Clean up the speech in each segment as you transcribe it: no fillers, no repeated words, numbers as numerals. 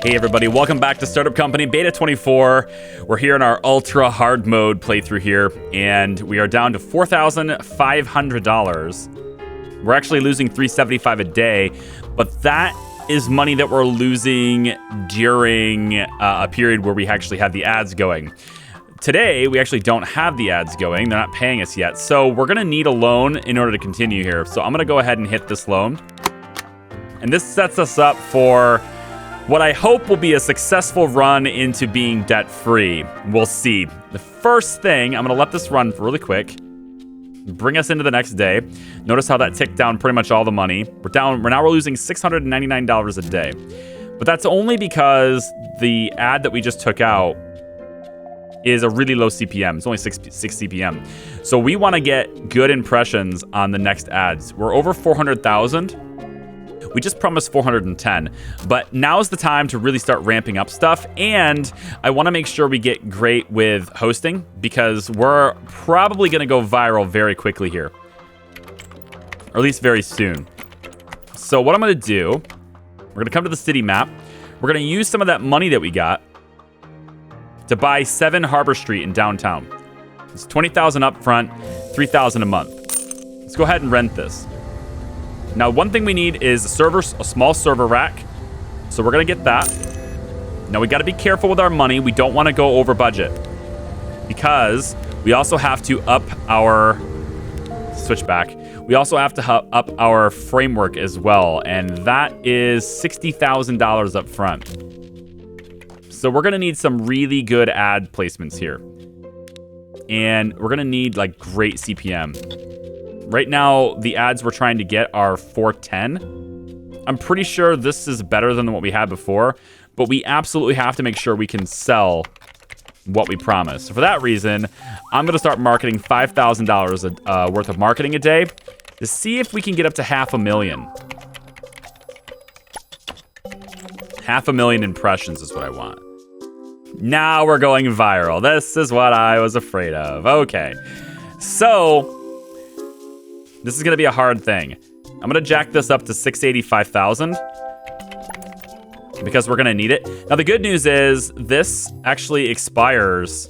Hey everybody, welcome back to Startup Company Beta 24. We're here in our ultra hard mode playthrough here, and we are down to $4,500. We're actually losing $375 a day, but that is money that we're losing during a period where we actually have the ads going. Today, we actually don't have the ads going. They're not paying us yet, so we're gonna need a loan in order to continue here. So I'm gonna go ahead and hit this loan. And this sets us up for what I hope will be a successful run into being debt-free. We'll see. The first thing, I'm gonna let this run really quick, bring us into the next day. Notice how that ticked down pretty much all the money. We're losing $699 a day. But that's only because the ad that we just took out is a really low CPM. It's only 6 CPM. So we wanna get good impressions on the next ads. We're over 400,000. We just promised 410, but now's the time to really start ramping up stuff. And I want to make sure we get great with hosting because we're probably going to go viral very quickly here, or at least very soon. So what I'm going to do, we're going to come to the city map. We're going to use some of that money that we got to buy 7 Harbor Street in downtown. It's $20,000 up front, $3,000 a month. Let's go ahead and rent this. Now, one thing we need is a small server rack. So we're gonna get that. Now we gotta be careful with our money. We don't wanna go over budget because we also have to up our, switch back. We also have to up our framework as well. And that is $60,000 up front. So we're gonna need some really good ad placements here. And we're gonna need like great CPM. Right now, the ads we're trying to get are 410. I'm pretty sure this is better than what we had before, but we absolutely have to make sure we can sell what we promise. So for that reason, I'm going to start marketing $5,000 worth of marketing a day to see if we can get up to 500,000. 500,000 impressions is what I want. Now we're going viral. This is what I was afraid of. Okay, so this is going to be a hard thing. I'm going to jack this up to 685,000 because we're going to need it. Now, the good news is this actually expires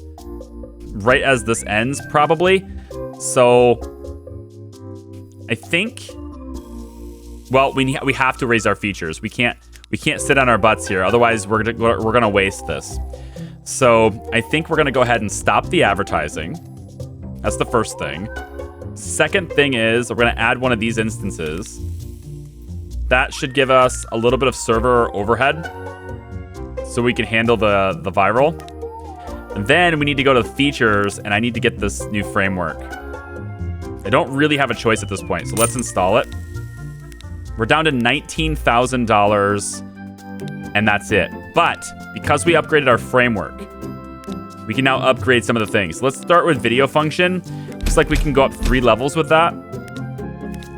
right as this ends, probably. So I think, well, we have to raise our features. We can't sit on our butts here. Otherwise, we're going to waste this. So I think we're going to go ahead and stop the advertising. That's the first thing. Second thing is we're going to add one of these instances. That should give us a little bit of server overhead so we can handle the viral. And then we need to go to the features, and I need to get this new framework. I don't really have a choice at this point, so let's install it. We're down to $19,000, and that's it. But because we upgraded our framework, we can now upgrade some of the things. Let's start with video function. Looks like we can go up 3 levels with that.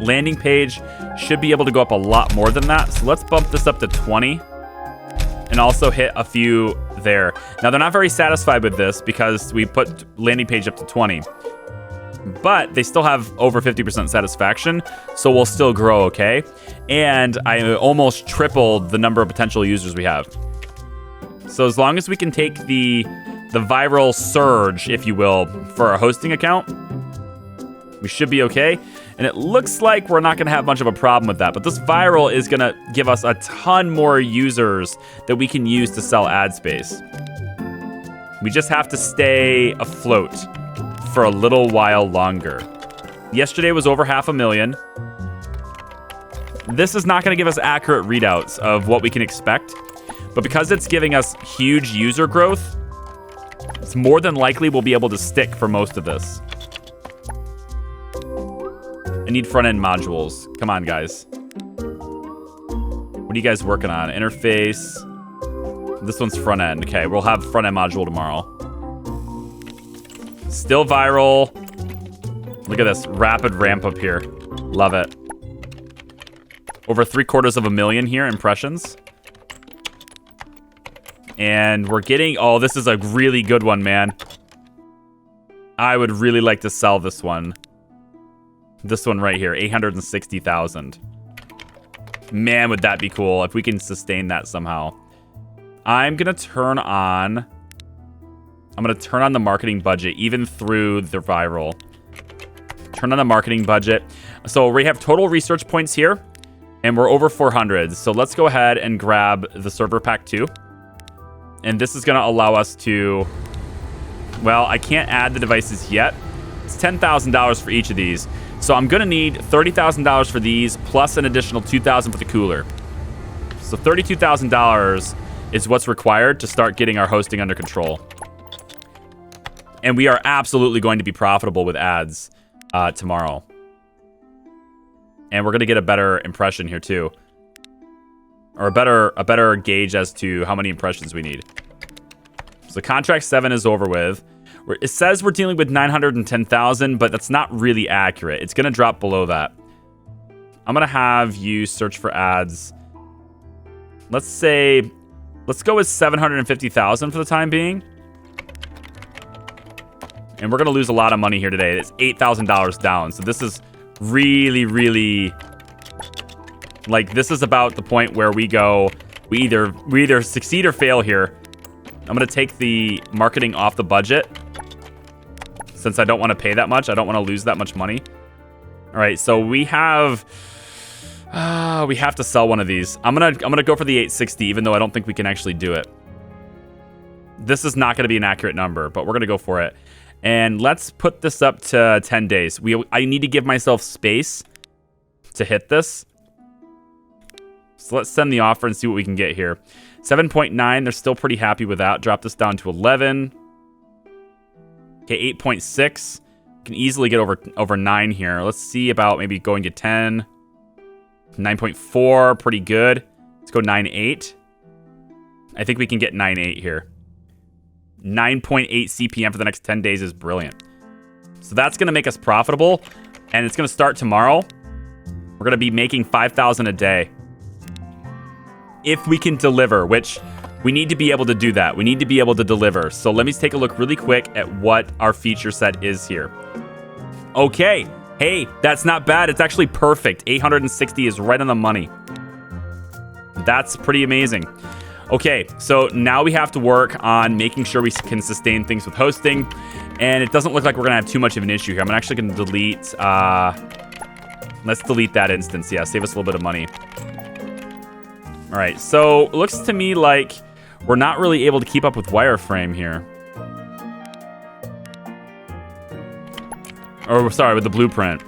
Landing page should be able to go up a lot more than that. So let's bump this up to 20 and also hit a few there. Now they're not very satisfied with this because we put landing page up to 20, but they still have over 50% satisfaction. So we'll still grow okay. And I almost tripled the number of potential users we have. So as long as we can take the viral surge, if you will, for our hosting account, we should be okay. And it looks like we're not going to have much of a problem with that. But this viral is going to give us a ton more users that we can use to sell ad space. We just have to stay afloat for a little while longer. Yesterday was over 500,000. This is not going to give us accurate readouts of what we can expect. But because it's giving us huge user growth, it's more than likely we'll be able to stick for most of this. I need front-end modules. Come on, guys. What are you guys working on? Interface. This one's front-end. Okay, we'll have front-end module tomorrow. Still viral. Look at this rapid ramp up here. Love it. Over 750,000 here, impressions. And we're getting... Oh, this is a really good one, man. I would really like to sell this one. This one right here, 860,000. Man, would that be cool if we can sustain that somehow. I'm going to turn on the marketing budget, even through the viral. Turn on the marketing budget. So we have total research points here, and we're over 400. So let's go ahead and grab the server pack 2. And this is going to allow us to, well, I can't add the devices yet. It's $10,000 for each of these. So I'm going to need $30,000 for these, plus an additional $2,000 for the cooler. So $32,000 is what's required to start getting our hosting under control. And we are absolutely going to be profitable with ads tomorrow. And we're going to get a better impression here too. Or a better gauge as to how many impressions we need. So contract 7 is over with. It says we're dealing with 910,000, but that's not really accurate. It's going to drop below that. I'm going to have you search for ads. Let's go with 750,000 for the time being. And we're going to lose a lot of money here today. It's $8,000 down. So this is really, really, like, this is about the point where we either succeed or fail here. I'm going to take the marketing off the budget since I don't want to pay that much. I don't want to lose that much money. All right, so we have to sell one of these. I'm gonna go for the 860, even though I don't think we can actually do it. This is not going to be an accurate number, but we're going to go for it. And let's put this up to 10 days. I need to give myself space to hit this. So let's send the offer and see what we can get here. 7.9, they're still pretty happy with that. Drop this down to 11. Okay, 8.6. Can easily get over 9 here. Let's see about maybe going to 10. 9.4, pretty good. Let's go 9.8. I think we can get 9.8 here. 9.8 CPM for the next 10 days is brilliant. So that's going to make us profitable, and it's going to start tomorrow. We're going to be making 5,000 a day. If we can deliver, which we need to be able to do that. We need to be able to deliver. So let me take a look really quick at what our feature set is here. Okay. Hey, that's not bad. It's actually perfect. 860 is right on the money. That's pretty amazing. Okay, so now we have to work on making sure we can sustain things with hosting. And it doesn't look like we're going to have too much of an issue here. I'm actually going to delete... let's delete that instance. Yeah, save us a little bit of money. All right, so it looks to me like we're not really able to keep up with wireframe here. Or, sorry, with the blueprint.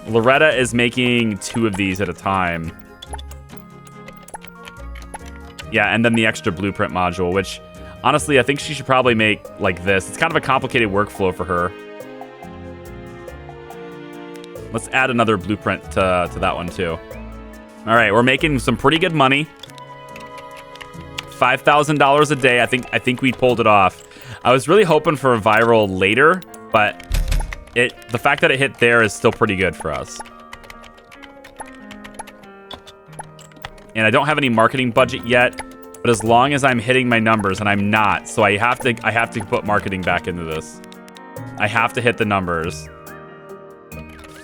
Loretta is making 2 of these at a time. Yeah, and then the extra blueprint module, which, honestly, I think she should probably make like this. It's kind of a complicated workflow for her. Let's add another blueprint to that one, too. All right, we're making some pretty good money. $5,000 a day. I think we pulled it off. I was really hoping for a viral later, but the fact that it hit there is still pretty good for us. And I don't have any marketing budget yet, but as long as I'm hitting my numbers, and I'm not, so I have to put marketing back into this. I have to hit the numbers.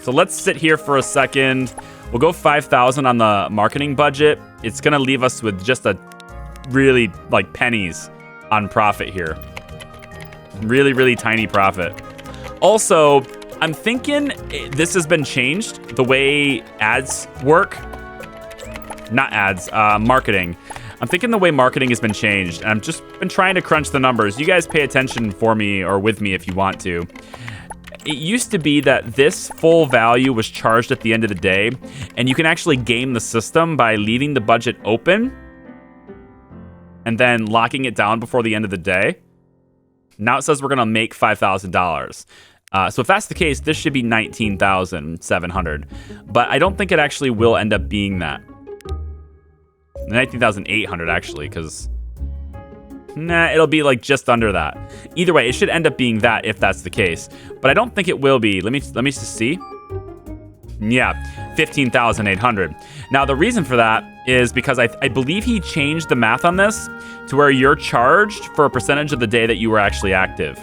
So let's sit here for a second. We'll go 5,000 on the marketing budget. It's gonna leave us with just a really like pennies on profit here. Really, really tiny profit. Also, I'm thinking this has been changed, the way ads work. Not ads, marketing. I'm thinking the way marketing has been changed, and I've just been trying to crunch the numbers. You guys pay attention for me or with me if you want to. It used to be that this full value was charged at the end of the day, and you can actually game the system by leaving the budget open and then locking it down before the end of the day. Now it says we're going to make $5,000. So if that's the case, this should be $19,700. But I don't think it actually will end up being that. $19,800 actually, because it'll be like just under that. Either way, it should end up being that if that's the case. But I don't think it will be. Let me just see. Yeah, $15,800. Now the reason for that is because I believe he changed the math on this to where you're charged for a percentage of the day that you were actually active.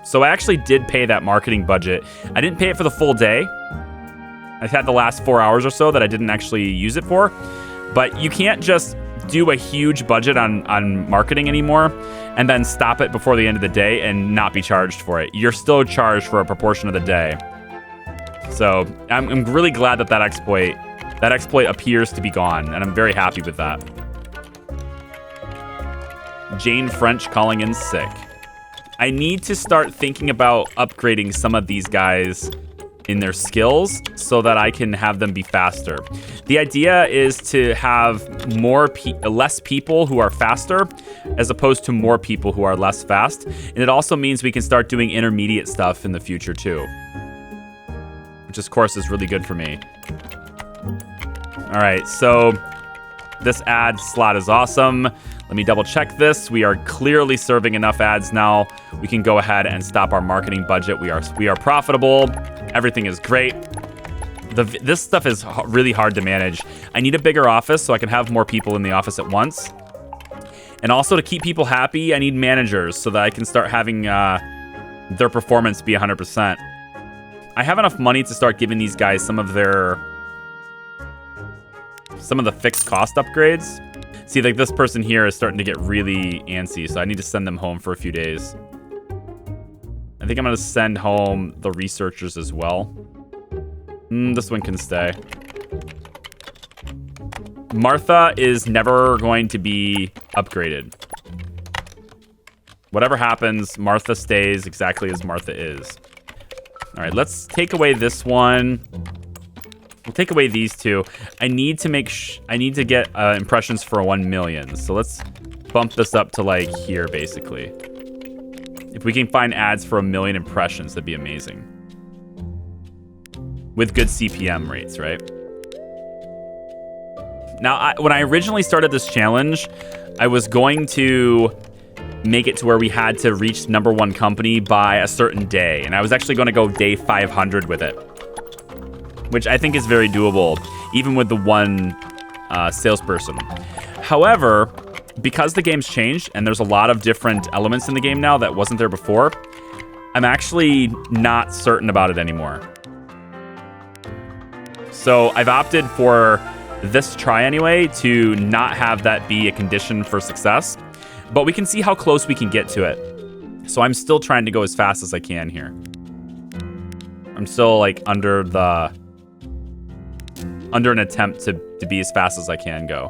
So I actually did pay that marketing budget. I didn't pay it for the full day. I had the last 4 hours or so that I didn't actually use it for. But you can't just do a huge budget on marketing anymore and then stop it before the end of the day and not be charged for it. You're still charged for a proportion of the day. So I'm really glad that exploit appears to be gone, and I'm very happy with that. Jane French calling in sick. I need to start thinking about upgrading some of these guys in their skills so that I can have them be faster. The idea is to have less people who are faster as opposed to more people who are less fast. And it also means we can start doing intermediate stuff in the future too, which of course is really good for me. All right, so this ad slot is awesome. Let me double check this. We are clearly serving enough ads now. We can go ahead and stop our marketing budget. We are profitable. Everything is great. This stuff is really hard to manage. I need a bigger office so I can have more people in the office at once. And also to keep people happy, I need managers so that I can start having their performance be 100%. I have enough money to start giving these guys some of the fixed cost upgrades. See, like this person here is starting to get really antsy, so I need to send them home for a few days. I think I'm going to send home the researchers as well. This one can stay. Martha is never going to be upgraded. Whatever happens, Martha stays exactly as Martha is. All right, let's take away this one. We'll take away these two. I need to get impressions for 1 million. So let's bump this up to like here, basically. If we can find ads for 1 million impressions, that'd be amazing. With good CPM rates, right? Now, when I originally started this challenge, I was going to make it to where we had to reach #1 company by a certain day. And I was actually going to go day 500 with it, which I think is very doable, even with the one salesperson. However, because the game's changed and there's a lot of different elements in the game now that wasn't there before, I'm actually not certain about it anymore. So I've opted for this try anyway to not have that be a condition for success, but we can see how close we can get to it. So I'm still trying to go as fast as I can here. I'm still like under an attempt to be as fast as I can go.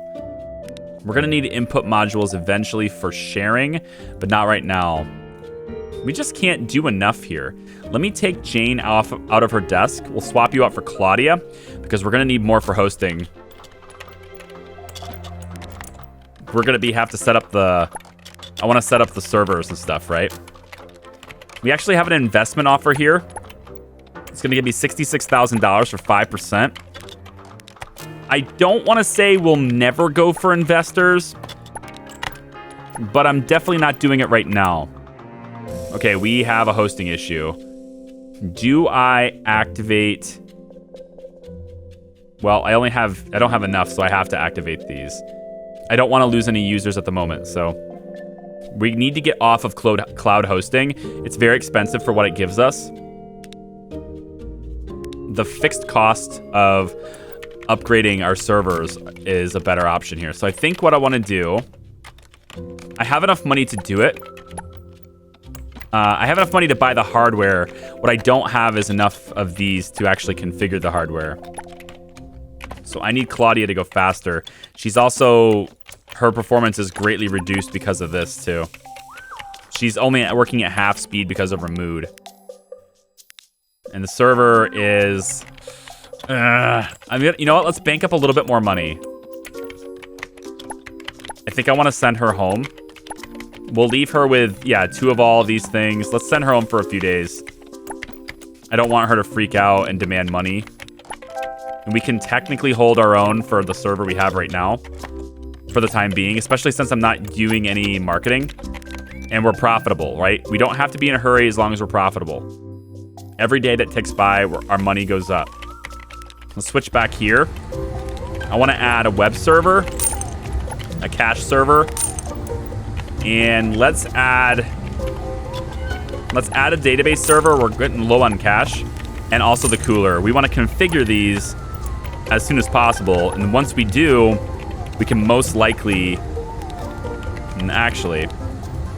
We're gonna need input modules eventually for sharing, but not right now. We just can't do enough here. Let me take Jane out of her desk. We'll swap you out for Claudia because we're gonna need more for hosting. We're gonna have to set up I wanna set up the servers and stuff, right? We actually have an investment offer here. It's gonna give me $66,000 for 5%. I don't want to say we'll never go for investors, but I'm definitely not doing it right now. Okay, we have a hosting issue. Do I activate? Well, I don't have enough, so I have to activate these. I don't want to lose any users at the moment, so we need to get off of cloud hosting. It's very expensive for what it gives us. The fixed cost of upgrading our servers is a better option here. So I think what I want to do, I have enough money to do it. I have enough money to buy the hardware. What I don't have is enough of these to actually configure the hardware. So I need Claudia to go faster. Her performance is greatly reduced because of this too. She's only working at half speed because of her mood. And the server is... you know what? Let's bank up a little bit more money. I think I want to send her home. We'll leave her with, 2 of all of these things. Let's send her home for a few days. I don't want her to freak out and demand money. And we can technically hold our own for the server we have right now for the time being, especially since I'm not doing any marketing and we're profitable, right? We don't have to be in a hurry as long as we're profitable. Every day that ticks by, our money goes up. Let's switch back here. I want to add a web server, a cache server, and let's add a database server. We're getting low on cache, and also the cooler. We want to configure these as soon as possible, and once we do, we can most likely... And actually,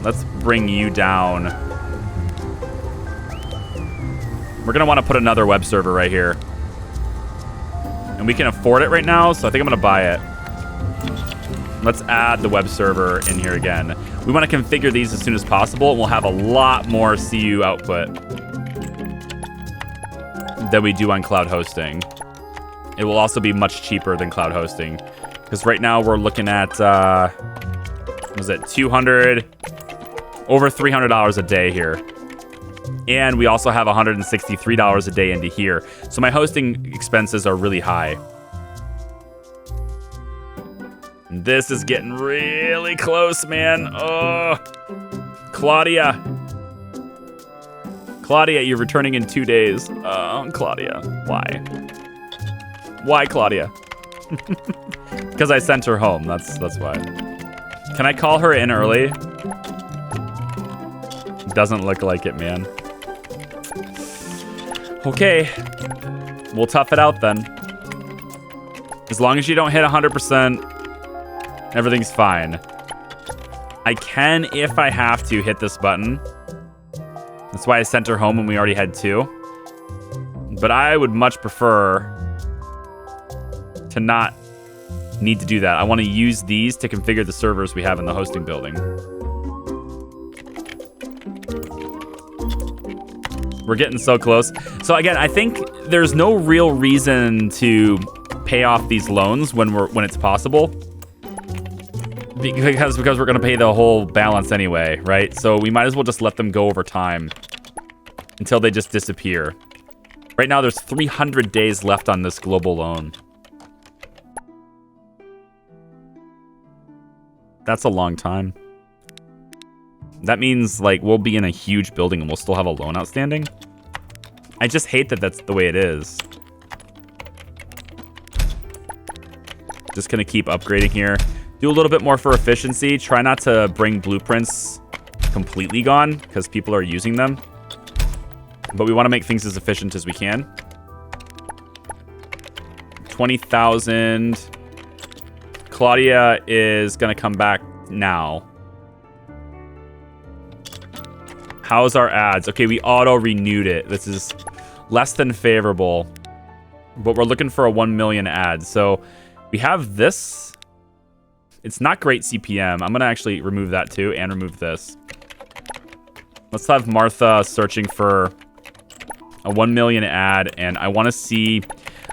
let's bring you down. We're going to want to put another web server right here. And we can afford it right now, so I think I'm going to buy it. Let's add the web server in here again. We want to configure these as soon as possible, and we'll have a lot more CU output than we do on cloud hosting. It will also be much cheaper than cloud hosting, because right now we're looking at, what was it, over $300 a day here. And we also have $163 a day into here. So my hosting expenses are really high. This is getting really close, man. Oh, Claudia. Claudia, you're returning in 2 days. Claudia, why? Why, Claudia? Because I sent her home. That's why. Can I call her in early? Doesn't look like it, man. Okay. We'll tough it out then. As long as you don't hit 100%, everything's fine. I can, if I have to, hit this button. That's why I sent her home when we already had 2. But I would much prefer to not need to do that. I want to use these to configure the servers we have in the hosting building. We're getting so close. So again, I think there's no real reason to pay off these loans when it's possible. Because we're going to pay the whole balance anyway, right? So we might as well just let them go over time until they just disappear. Right now, there's 300 days left on this global loan. That's a long time. That means, like, we'll be in a huge building and we'll still have a loan outstanding. I just hate that that's the way it is. Just going to keep upgrading here. Do a little bit more for efficiency. Try not to bring blueprints completely gone because people are using them. But we want to make things as efficient as we can. 20,000. Claudia is going to come back now. How's our ads? Okay, we auto-renewed it. This is less than favorable. But we're looking for a 1 million ad. So we have this. It's not great CPM. I'm going to actually remove that too and remove this. Let's have Martha searching for a 1 million ad. And I want to see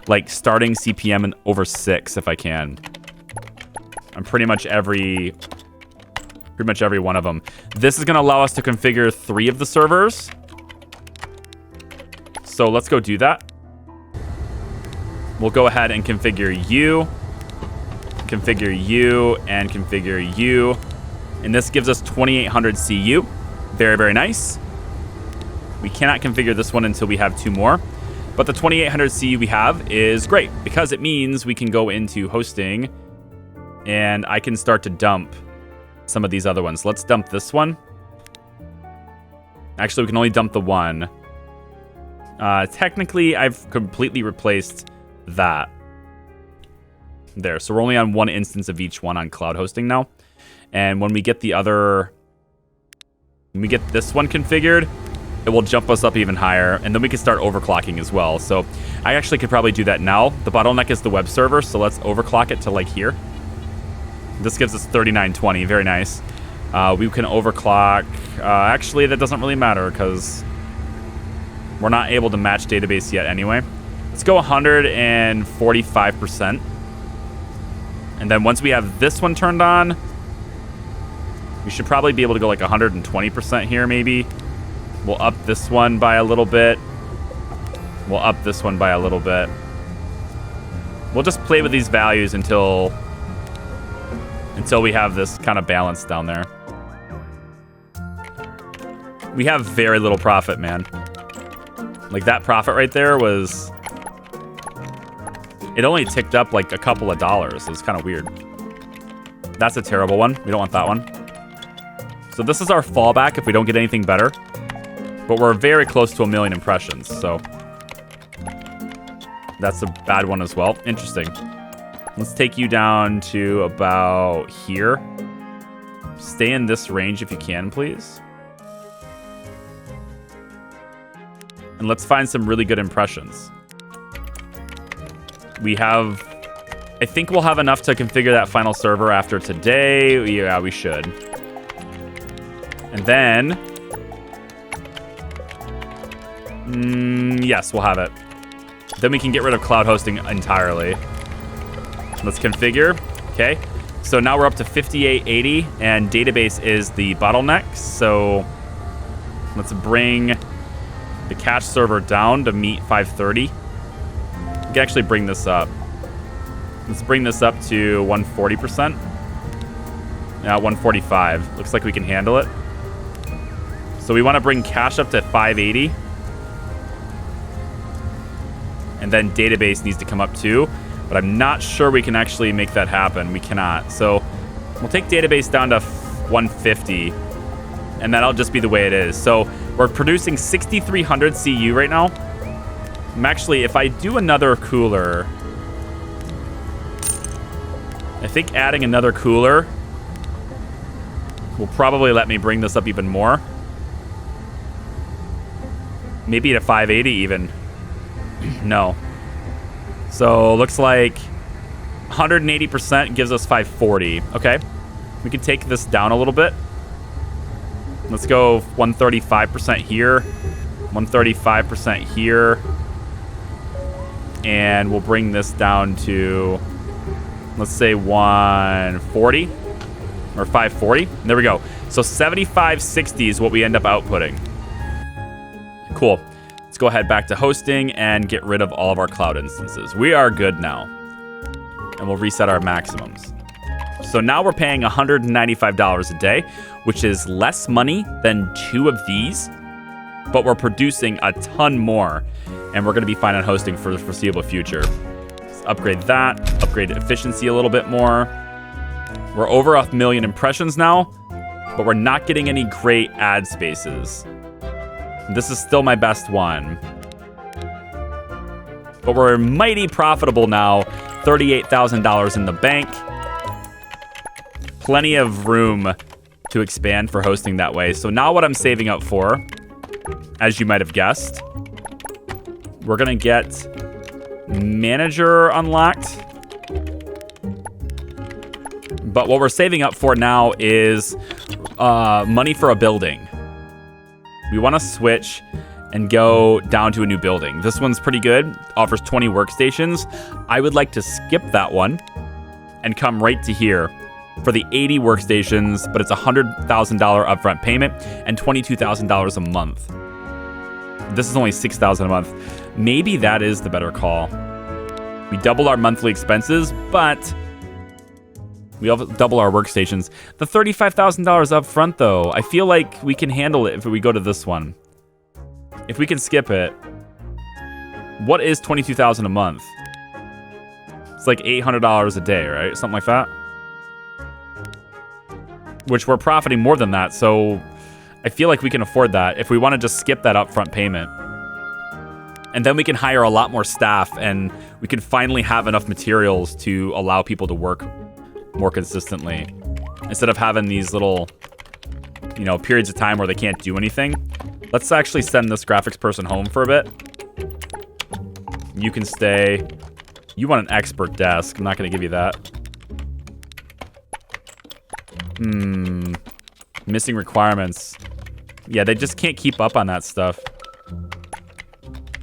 like starting CPM in over 6 if I can. On pretty much every one of them. This is going to allow us to configure 3 of the servers. So let's go do that. We'll go ahead and configure you, and configure you. And this gives us 2800 CU. Very, very nice. We cannot configure this one until we have 2 more. But the 2800 CU we have is great because it means we can go into hosting and I can start to dump some of these other ones. Let's dump this one. Actually, we can only dump the one. Technically, I've completely replaced that. There. So we're only on 1 instance of each one on cloud hosting now. And when we get this one configured, it will jump us up even higher. And then we can start overclocking as well. So I actually could probably do that now. The bottleneck is the web server. So let's overclock it to like here. This gives us 3920. Very nice. We can overclock. Actually, that doesn't really matter because we're not able to match database yet anyway. Let's go 145%. And then once we have this one turned on, we should probably be able to go like 120% here maybe. We'll up this one by a little bit. We'll up this one by a little bit. We'll just play with these values until we have this kind of balance down there. We have very little profit, man. Like that profit right there was... It only ticked up like a couple of dollars. It was kind of weird. That's a terrible one. We don't want that one. So this is our fallback if we don't get anything better. But we're very close to 1 million impressions. So that's a bad one as well. Interesting. Let's take you down to about here. Stay in this range if you can, please. And let's find some really good impressions. We have... I think we'll have enough to configure that final server after today. Yeah, we should. And then... yes, we'll have it. Then we can get rid of cloud hosting entirely. Let's configure. Okay. So now we're up to 5880, and database is the bottleneck. So let's bring the cache server down to meet 530. We can actually bring this up. Let's bring this up to 140%. Now 145. Looks like we can handle it. So we want to bring cache up to 580. And then database needs to come up too. But I'm not sure we can actually make that happen. We cannot. So we'll take database down to 150. And that'll just be the way it is. So we're producing 6,300 CU right now. Actually, if I do another cooler... I think adding another cooler will probably let me bring this up even more. Maybe to 580 even. No. So looks like 180% gives us 540. Okay. We can take this down a little bit. Let's go 135% here. 135% here. And we'll bring this down to... let's say 140 or 540. There we go. So 7560 is what we end up outputting. Cool. Let's go ahead back to hosting and get rid of all of our cloud instances. We are good now. And we'll reset our maximums. So now we're paying $195 a day, which is less money than 2 of these, but we're producing a ton more. And we're going to be fine on hosting for the foreseeable future. Upgrade that, upgrade efficiency a little bit more. We're over 1 million impressions now, but we're not getting any great ad spaces. This is still my best one. But we're mighty profitable now, $38,000 in the bank. Plenty of room to expand for hosting that way. So now what I'm saving up for, as you might have guessed, we're gonna get manager unlocked. But what we're saving up for now is money for a building. We want to switch and go down to a new building. This one's pretty good. Offers 20 workstations. I would like to skip that one and come right to here for the 80 workstations, but it's $100,000 upfront payment and $22,000 a month. This is only $6,000 a month. Maybe that is the better call. We double our monthly expenses, but we double our workstations. The $35,000 up front, though, I feel like we can handle it if we go to this one. If we can skip it, what is $22,000 a month? It's like $800 a day, right? Something like that. Which we're profiting more than that, so I feel like we can afford that if we want to just skip that upfront payment. And then we can hire a lot more staff, and we can finally have enough materials to allow people to work more consistently, instead of having these little, periods of time where they can't do anything. Let's actually send this graphics person home for a bit. You can stay. You want an expert desk. I'm not going to give you that. Missing requirements. Yeah, they just can't keep up on that stuff.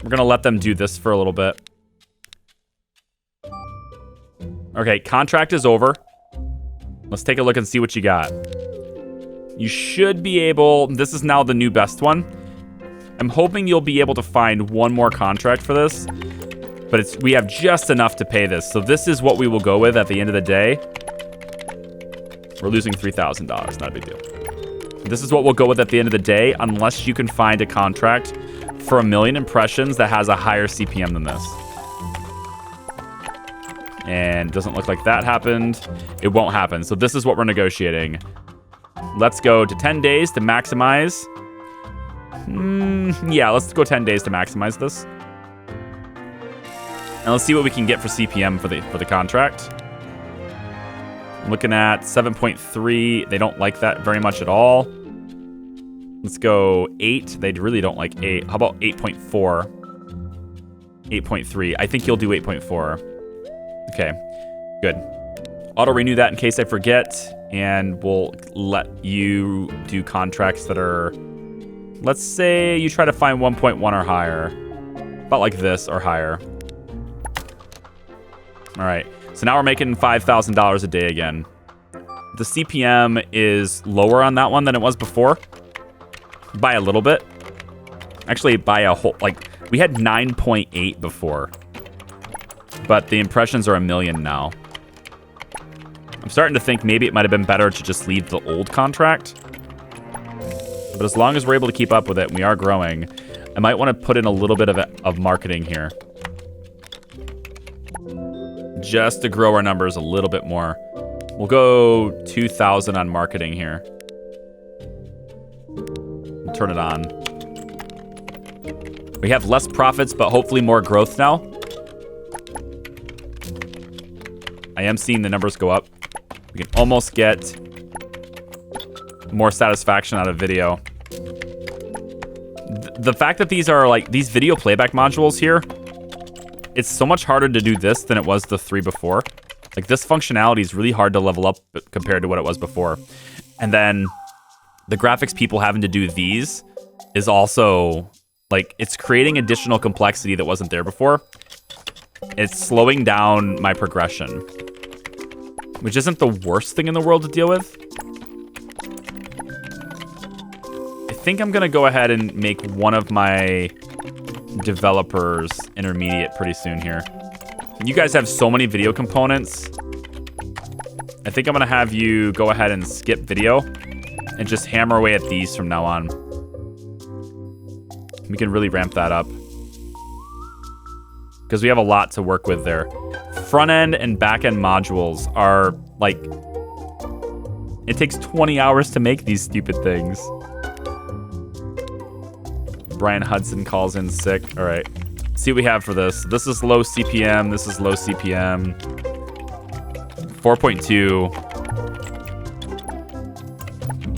We're going to let them do this for a little bit. Okay, contract is over. Let's take a look and see what you got. You should be able... This is now the new best one. I'm hoping you'll be able to find one more contract for this. But we have just enough to pay this. So this is what we will go with at the end of the day. We're losing $3,000. Not a big deal. This is what we'll go with at the end of the day, unless you can find a contract for 1 million impressions that has a higher CPM than this. And doesn't look like that happened. It won't happen. So this is what we're negotiating. Let's go to 10 days to maximize. Yeah, let's go 10 days to maximize this. And let's see what we can get for CPM for the contract. I'm looking at 7.3. They don't like that very much at all. Let's go 8. They really don't like 8. How about 8.4? 8.3. I think you'll do 8.4. Okay, good. Auto renew that in case I forget, and we'll let you do contracts that are, let's say you try to find 1.1 or higher. About like this or higher. All right, so now we're making $5,000 a day again. The CPM is lower on that one than it was before. By a little bit. Actually, by a whole, like, we had 9.8 before. But the impressions are 1 million now. I'm starting to think maybe it might have been better to just leave the old contract. But as long as we're able to keep up with it and we are growing, I might want to put in a little bit of marketing here. Just to grow our numbers a little bit more. We'll go 2,000 on marketing here. Turn it on. We have less profits, but hopefully more growth now. I am seeing the numbers go up. We can almost get more satisfaction out of video. The fact that these are like these video playback modules here, it's so much harder to do this than it was the 3 before. Like this functionality is really hard to level up compared to what it was before. And then the graphics people having to do these is also like, it's creating additional complexity that wasn't there before. It's slowing down my progression, which isn't the worst thing in the world to deal with. I think I'm gonna go ahead and make one of my developers intermediate pretty soon here. You guys have so many video components. I think I'm gonna have you go ahead and skip video and just hammer away at these from now on. We can really ramp that up. Because we have a lot to work with there. Front end and back end modules are like... It takes 20 hours to make these stupid things. Brian Hudson calls in sick. All right. See what we have for this. This is low CPM. This is low CPM. 4.2.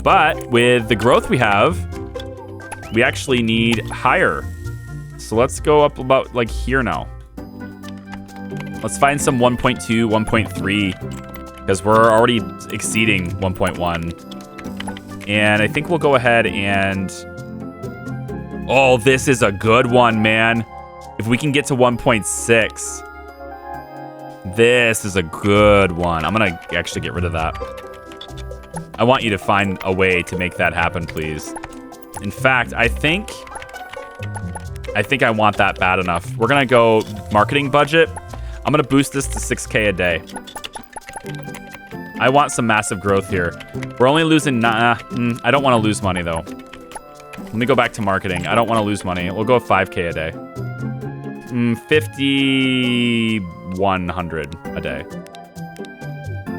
But with the growth we have, we actually need higher. So let's go up about like here now. Let's find some 1.2, 1.3, because we're already exceeding 1.1. And I think we'll go ahead and... Oh, this is a good one, man. If we can get to 1.6, this is a good one. I'm gonna actually get rid of that. I want you to find a way to make that happen, please. In fact, I think I want that bad enough. We're gonna go marketing budget. I'm gonna boost this to 6K a day. I want some massive growth here. We're only losing, I don't wanna lose money though. Let me go back to marketing. I don't wanna lose money. We'll go 5K a day. 5,100 a day.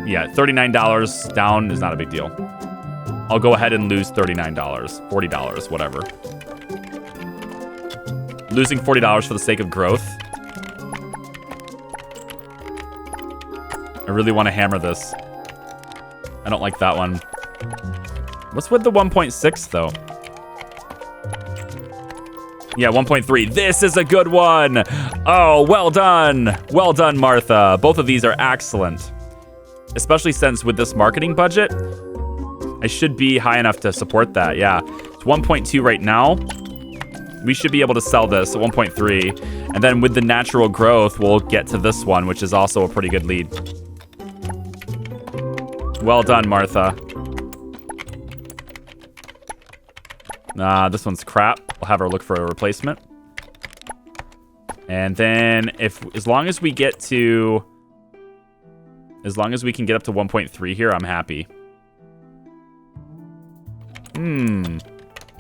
Yeah, $39 down is not a big deal. I'll go ahead and lose $39, $40, whatever. Losing $40 for the sake of growth. I really want to hammer this. I don't like that one. What's with the 1.6 though? Yeah, 1.3. This is a good one. Oh, well done. Well done, Martha. Both of these are excellent. Especially since with this marketing budget, I should be high enough to support that. Yeah, it's 1.2 right now. We should be able to sell this at 1.3. And then with the natural growth, we'll get to this one, which is also a pretty good lead. Well done, Martha. This one's crap. We'll have her look for a replacement. And then as long as we can get up to 1.3 here, I'm happy.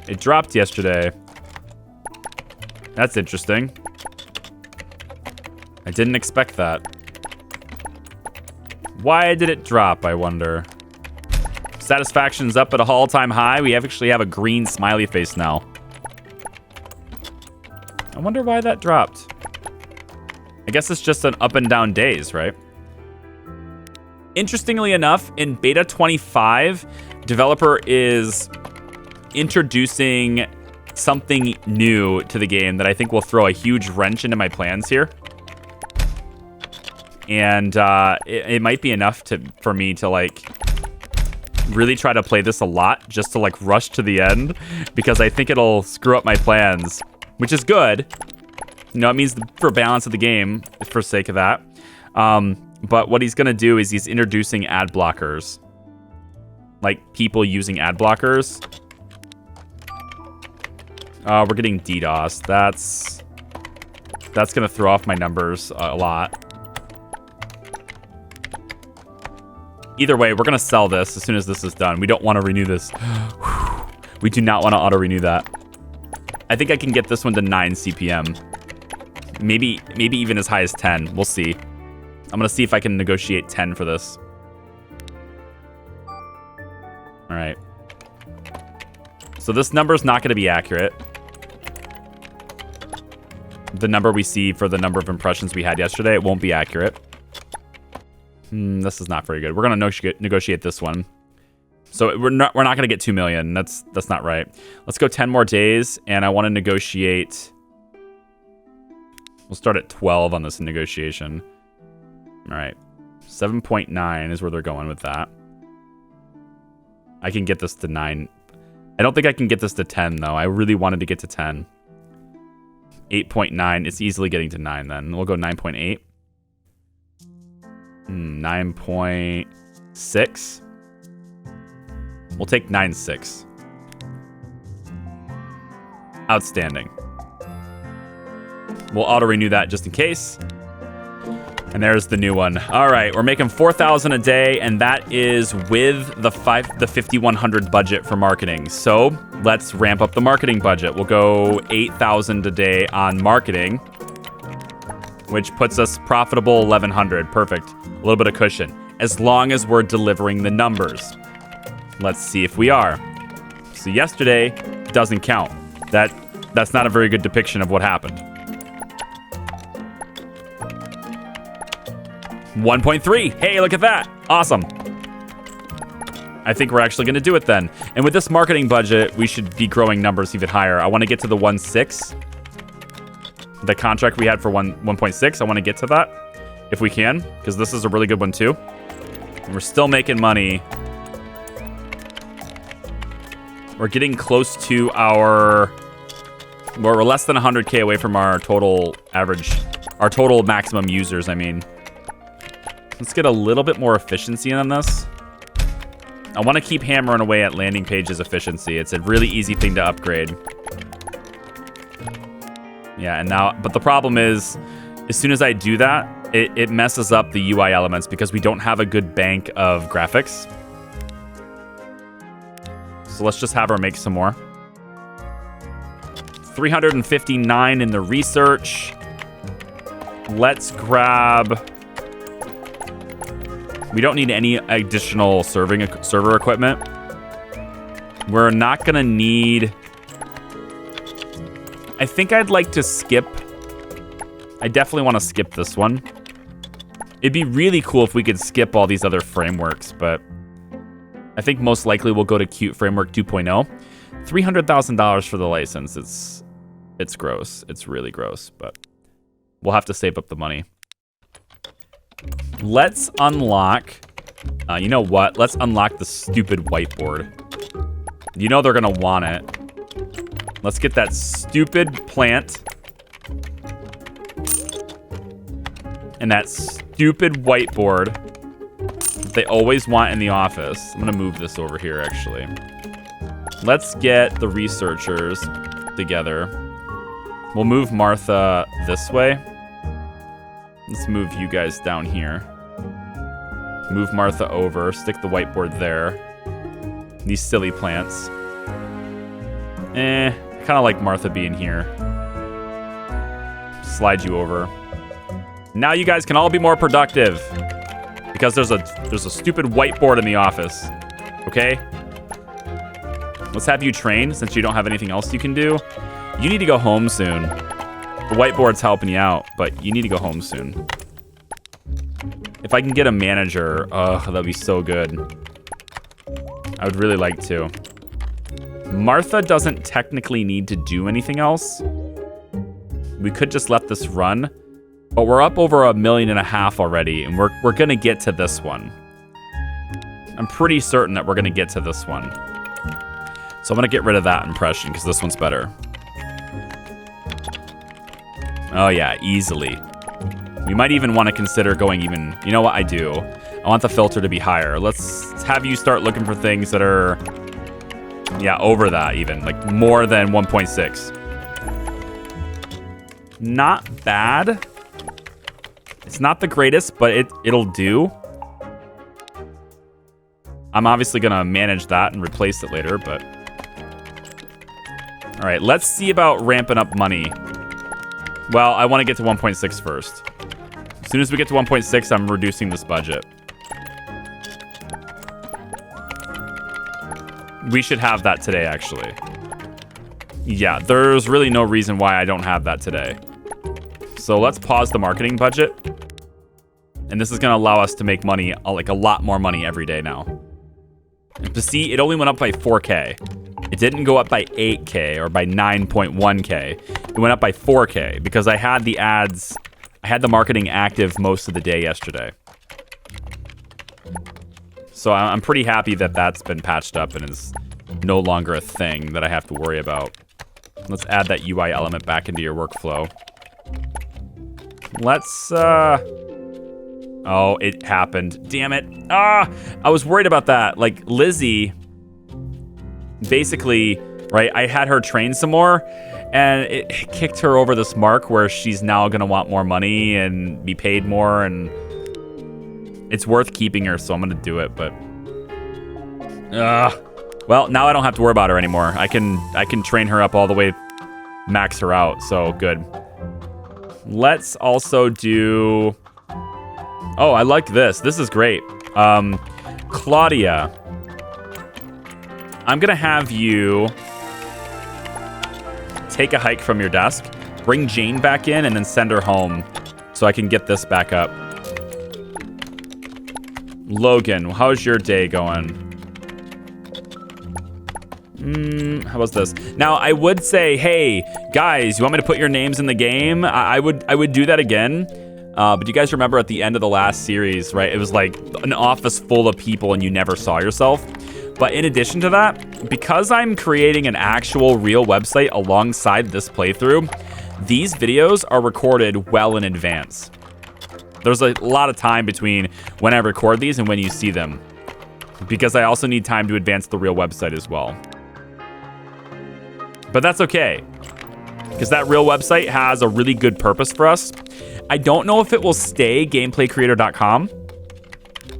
It dropped yesterday. That's interesting. I didn't expect that. Why did it drop, I wonder? Satisfaction's up at an all-time high. We actually have a green smiley face now. I wonder why that dropped. I guess it's just an up and down days, right? Interestingly enough, in beta 25, developer is introducing something new to the game that I think will throw a huge wrench into my plans here. And it might be enough for me to like really try to play this a lot, just to like rush to the end, because I think it'll screw up my plans, which is good. You know, it means for balance of the game, for sake of that. But what he's gonna do is he's introducing ad blockers, like people using ad blockers. We're getting DDoS. That's gonna throw off my numbers a lot. Either way, we're gonna sell this as soon as this is done. We don't want to renew this. We do not want to auto renew that. I think I can get this one to 9 CPM. Maybe even as high as 10. We'll see. I'm gonna see if I can negotiate 10 for this. All right. So this number is not gonna be accurate. The number we see for the number of impressions we had yesterday, it won't be accurate. This is not very good. We're gonna negotiate this one. So we're not gonna get 2 million. That's not right. Let's go 10 more days, and I want to negotiate. We'll start at 12 on this negotiation. All right, 7.9 is where they're going with that. I can get this to 9. I don't think I can get this to 10 though. I really wanted to get to 10. 8.9. It's easily getting to 9 then. We'll go 9.8. 9.6. We'll take 9.6. Outstanding. We'll auto-renew that just in case. And there's the new one. All right, we're making 4,000 a day, and that is with the 5,100 budget for marketing. So let's ramp up the marketing budget. We'll go 8,000 a day on marketing, which puts us profitable 1,100. Perfect. A little bit of cushion, as long as we're delivering the numbers. Let's see if we are. So yesterday doesn't count. That's not a very good depiction of what happened. 1.3. Hey, look at that. Awesome. I think we're actually going to do it then. And with this marketing budget, we should be growing numbers even higher. I want to get to the 1.6. The contract we had for 1.6. I want to get to that if we can, because this is a really good one too. And we're still making money. We're getting close to our... Well, we're less than 100K away from our total average, our total maximum users, I mean. Let's get a little bit more efficiency on this. I want to keep hammering away at landing pages efficiency. It's a really easy thing to upgrade. Yeah, and now, but the problem is, as soon as I do that, it messes up the UI elements because we don't have a good bank of graphics. So let's just have her make some more. 359 in the research. Let's grab... We don't need any additional server equipment. We're not gonna need... I think I'd like to skip... I definitely want to skip this one. It'd be really cool if we could skip all these other frameworks, but I think most likely we'll go to Qt Framework 2.0. $300,000 for the license. It's gross. It's really gross, but we'll have to save up the money. Let's unlock... you know what? Let's unlock the stupid whiteboard. You know they're going to want it. Let's get that stupid plant. And that stupid whiteboard that they always want in the office. I'm going to move this over here, actually. Let's get the researchers together. We'll move Martha this way. Let's move you guys down here. Move Martha over. Stick the whiteboard there. These silly plants. I kind of like Martha being here. Slide you over. Now you guys can all be more productive. Because there's a stupid whiteboard in the office. Okay? Let's have you train since you don't have anything else you can do. You need to go home soon. The whiteboard's helping you out, but you need to go home soon. If I can get a manager, oh, that'd be so good. I would really like to. Martha doesn't technically need to do anything else. We could just let this run, but we're up over 1.5 million already, and we're gonna get to this one. I'm pretty certain that we're gonna get to this one. So I'm gonna get rid of that impression because this one's better. Oh yeah, easily. We might even want to consider going even, you know what, I do. I want the filter to be higher. Let's have you start looking for things that are, yeah, over that even, like more than 1.6. Not bad. It's not the greatest, but it'll do. I'm obviously gonna manage that and replace it later, but. All right, let's see about ramping up money. Well, I want to get to 1.6 first. As soon as we get to 1.6, I'm reducing this budget. We should have that today, actually. Yeah, there's really no reason why I don't have that today. So let's pause the marketing budget. And this is going to allow us to make money, like a lot more money every day now. And to see, it only went up by 4K. It didn't go up by 8K or by 9.1K. It went up by 4K because I had the ads, I had the marketing active most of the day yesterday. So I'm pretty happy that that's been patched up and is no longer a thing that I have to worry about. Let's add that UI element back into your workflow. Let's, oh, it happened. Damn it. I was worried about that. Like, Lizzie, basically, right, I had her train some more, and it kicked her over this mark where she's now going to want more money and be paid more, and it's worth keeping her, so I'm going to do it, but... well, now I don't have to worry about her anymore. I can train her up all the way, max her out, so good. Let's also do... Oh, I like this. This is great. Claudia. I'm going to have you take a hike from your desk, bring Jane back in, and then send her home so I can get this back up. Logan, how's your day going? How was this? Now, I would say, hey, guys, you want me to put your names in the game? I would do that again. But you guys remember at the end of the last series, right? It was like an office full of people and you never saw yourself. But in addition to that, because I'm creating an actual real website alongside this playthrough, these videos are recorded well in advance. There's a lot of time between when I record these and when you see them, because I also need time to advance the real website as well. But that's okay, because that real website has a really good purpose for us. I don't know if it will stay gameplaycreator.com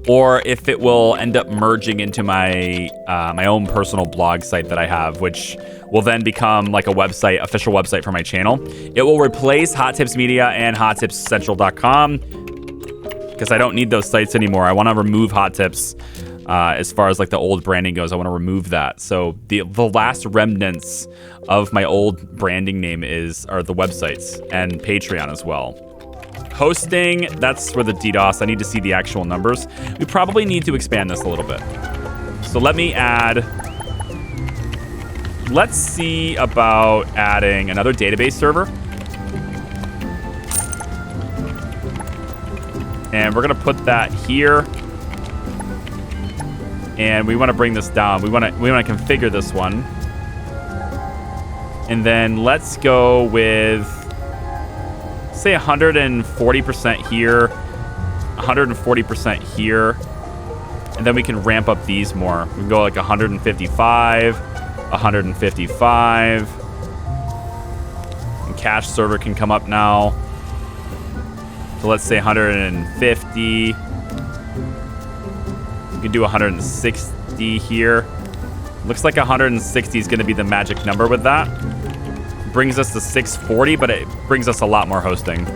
or if it will end up merging into my my own personal blog site that I have, which will then become like a website, official website for my channel. It will replace Hot Tips Media and hottipscentral.com because I don't need those sites anymore. I want to remove Hot Tips as far as like the old branding goes. I want to remove that. So the last remnants of my old branding name are the websites and Patreon as well. Hosting, that's for the DDoS. I need to see the actual numbers. We probably need to expand this a little bit. So let me add... Let's see about adding another database server. And we're going to put that here. And we want to bring this down. We want to configure this one. And then let's go with... say 140% here, 140% here, and then we can ramp up these more. We can go like 155, 155. And cache server can come up now. So let's say 150. We can do 160 here. Looks like 160 is going to be the magic number with that. Brings us to 640, but it brings us a lot more hosting.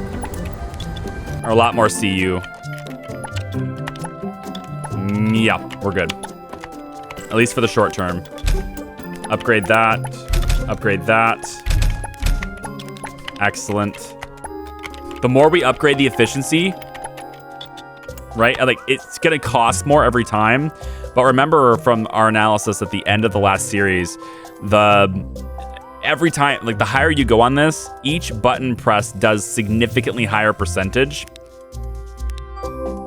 Or a lot more CU. Yeah, we're good. At least for the short term. Upgrade that. Upgrade that. Excellent. The more we upgrade the efficiency, right? Like, it's going to cost more every time. But remember from our analysis at the end of the last series, every time, like the higher you go on this, each button press does significantly higher percentage.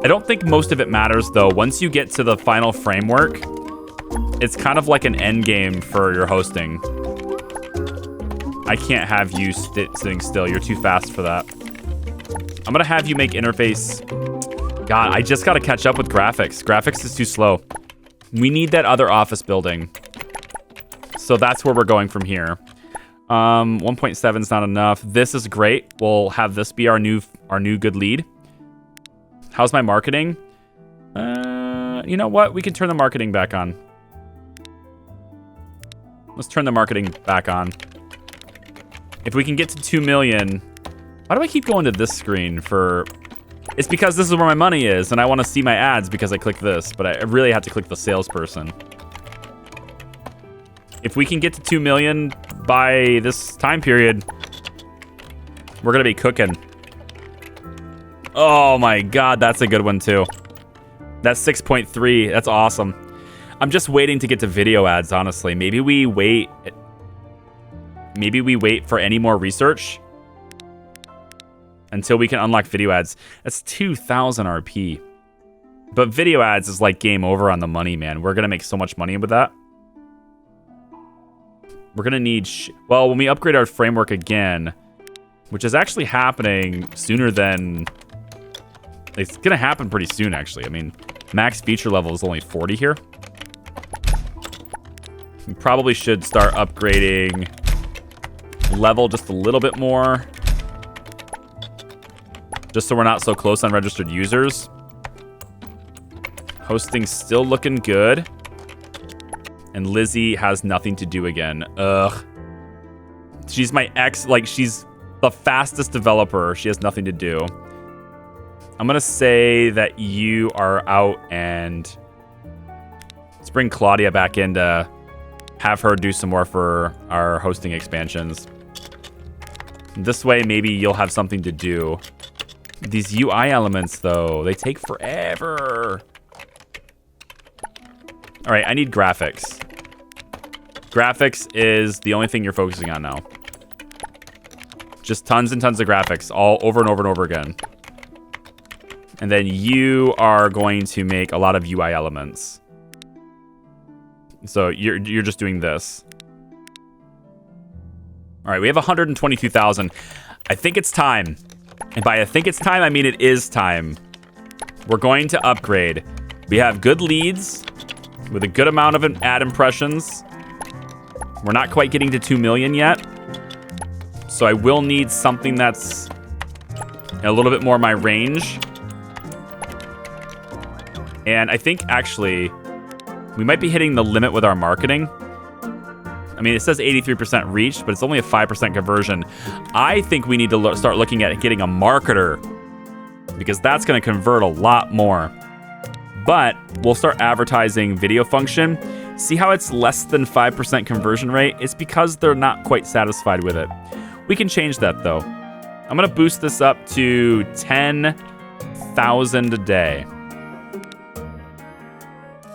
I don't think most of it matters though. Once you get to the final framework, it's kind of like an end game for your hosting. I can't have you sitting still. You're too fast for that. I'm gonna have you make interface. God, I just gotta catch up with graphics. Graphics is too slow. We need that other office building. So that's where we're going from here. 1.7 is not enough. This is great. We'll have this be our new good lead. How's my marketing? You know what? We can turn the marketing back on. Let's turn the marketing back on. If we can get to 2 million... Why do I keep going to this screen for... It's because this is where my money is, and I want to see my ads because I click this, but I really have to click the salesperson. If we can get to 2 million by this time period, we're going to be cooking. Oh my God, that's a good one too. That's 6.3. That's awesome. I'm just waiting to get to video ads, honestly. Maybe we wait for any more research until we can unlock video ads. That's 2,000 RP. But video ads is like game over on the money, man. We're going to make so much money with that. We're going to need... well, when we upgrade our framework again, which is actually happening sooner than... It's going to happen pretty soon, actually. I mean, max feature level is only 40 here. We probably should start upgrading level just a little bit more. Just so we're not so close on registered users. Hosting's still looking good. And Lizzie has nothing to do again. Ugh. She's my ex, like she's the fastest developer. She has nothing to do. I'm gonna say that you are out and let's bring Claudia back in to have her do some more for our hosting expansions. This way, maybe you'll have something to do. These UI elements, though, they take forever. All right, I need graphics. Graphics is the only thing you're focusing on now. Just tons and tons of graphics, all over and over and over again. And then you are going to make a lot of UI elements. So you're just doing this. All right, we have 122,000. I think it's time. And by I think it's time, I mean it is time. We're going to upgrade. We have good leads with a good amount of ad impressions. We're not quite getting to 2 million yet. So I will need something that's a little bit more my range. And I think, actually, we might be hitting the limit with our marketing. I mean, it says 83% reach, but it's only a 5% conversion. I think we need to start looking at getting a marketer because that's going to convert a lot more. But we'll start advertising video function. See how it's less than 5% conversion rate? It's because they're not quite satisfied with it. We can change that, though. I'm going to boost this up to 10,000 a day.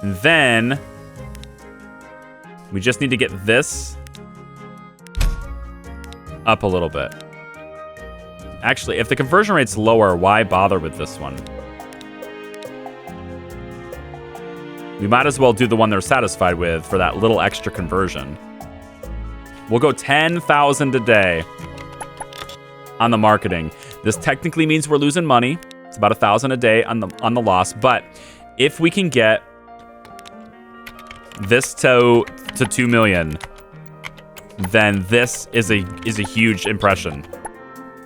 And then we just need to get this up a little bit. Actually, if the conversion rate's lower, why bother with this one? We might as well do the one they're satisfied with for that little extra conversion. We'll go 10,000 a day on the marketing. This technically means we're losing money. It's about 1,000 a day on the loss. But if we can get this to 2 million, then this is a huge impression.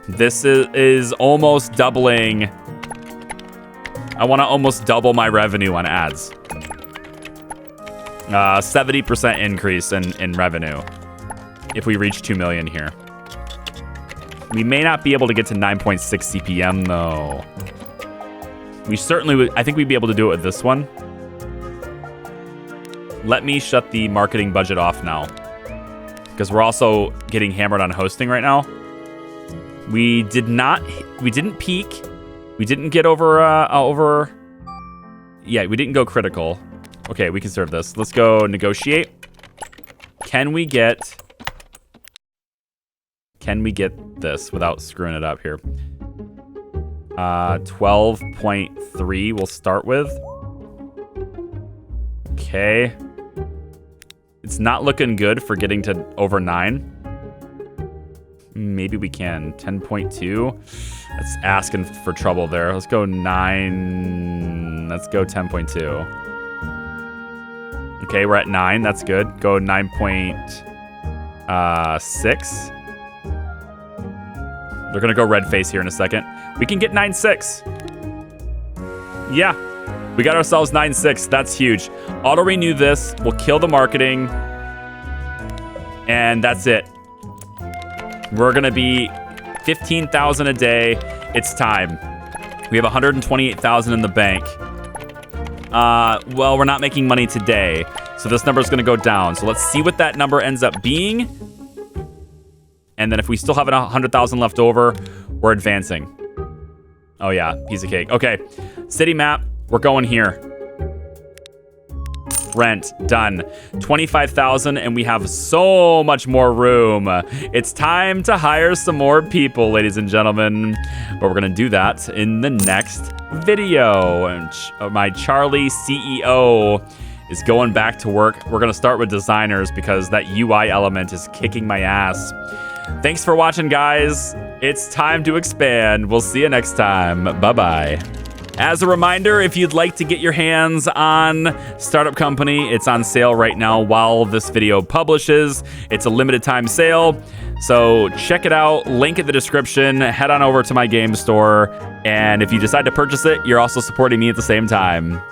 This is almost doubling. I want to almost double my revenue on ads. 70% increase in revenue if we reach 2 million here. We may not be able to get to 9.6 CPM though. We certainly would. I think we'd be able to do it with this one. Let me shut the marketing budget off now, because we're also getting hammered on hosting right now. We didn't peak. We didn't get over Yeah, we didn't go critical. Okay, we can serve this. Let's go negotiate. Can we get this without screwing it up here? 12.3 we'll start with. Okay. It's not looking good for getting to over 9. Maybe we can. 10.2. That's asking for trouble there. Let's go 9. Let's go 10.2. Okay, we're at 9. That's good. Go 9.6. They're going to go red face here in a second. We can get 9.6. Yeah. We got ourselves 9.6. That's huge. Auto renew this. We'll kill the marketing. And that's it. We're going to be 15,000 a day. It's time. We have 128,000 in the bank. Well, we're not making money today. So this number is going to go down. So let's see what that number ends up being. And then if we still have 100,000 left over, we're advancing. Oh yeah, piece of cake. Okay, city map. We're going here. Rent, done. 25,000, and we have so much more room. It's time to hire some more people, ladies and gentlemen. But we're gonna do that in the next video. And my Charlie CEO is going back to work. We're gonna start with designers because that UI element is kicking my ass. Thanks for watching, guys. It's time to expand. We'll see you next time. Bye-bye. As a reminder, if you'd like to get your hands on Startup Company, it's on sale right now while this video publishes. It's a limited time sale, so check it out. Link in the description. Head on over to my game store, and if you decide to purchase it, you're also supporting me at the same time.